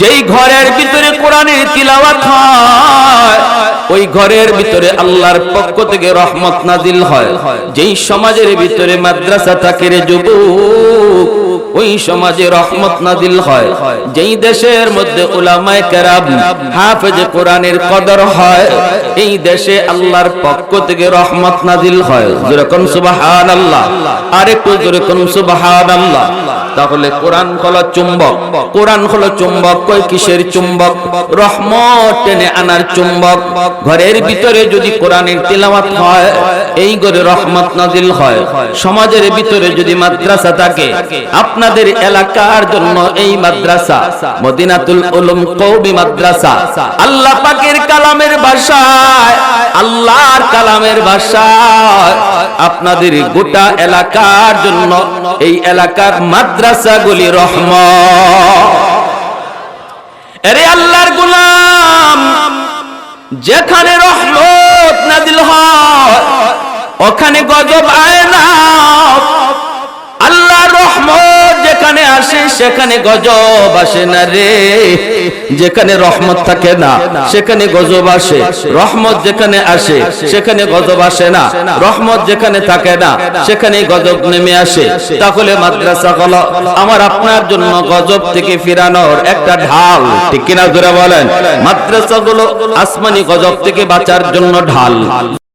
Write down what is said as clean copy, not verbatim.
যেই ঘরের ভিতরে কোরআনের তিলাওয়াত হয় ওই ঘরের ভিতরে আল্লাহর পক্ষ থেকে রহমত নাজিল হয়। যেই সমাজের ভিতরে মাদ্রাসা থাকে রে যুবক, ওই সমাজে রহমত নাজিল হয়। যেই দেশের মধ্যে উলামায়ে কেরাম হাফেজে কোরআনের কদর হয়, এই দেশে আল্লাহর পক্ষ থেকে রহমত নাজিল হয়। যেরকম সুবহানাল্লাহ, আরেকটু যেরকম সুবহানাল্লাহ। তাহলে কোরআন হলো চুম্বক, কোরআন হলো চুম্বক। কই কিসের চুম্বক? রহমত টেনে আনার চুম্বক। ঘরের ভিতরে যদি কোরআনের তিলাওয়াত হয়, এই ঘরে রহমত নাজিল হয়। সমাজের ভিতরে যদি মাদ্রাসা থাকে, আপনাদের এলাকার জন্য এই মাদ্রাসা মদিনাতুল উলুম কওমি মাদ্রাসা, আল্লাহ পাকের কালামের ভাষায়, আল্লাহর কালামের ভাষায় আপনাদের গোটা এলাকার জন্য এই এলাকার মাদ্রাসাগুলি রহমত। আরে আল্লাহর গোলাম, যেখানে রহমত নাজিল হয় ওখানে গজব আয় না। আল্লাহর রহমত যেখানে আসে সেখানে গজব আসে না রে। যেখানে রহমত থাকে না সেখানে গজব আসে, রহমত যেখানে আসে সেখানে গজব আসে না। রহমত যেখানে থাকে না সেখানে গজব নেমে আসে। তাহলে মাদ্রাসা হলো আমার আপনার জন্য গজব থেকে ফিরানোর একটা ঢাল, ঠিক কিনা জোরে বলেন? মাদ্রাসা গুলো আসমানি গজব থেকে বাঁচার জন্য ঢাল।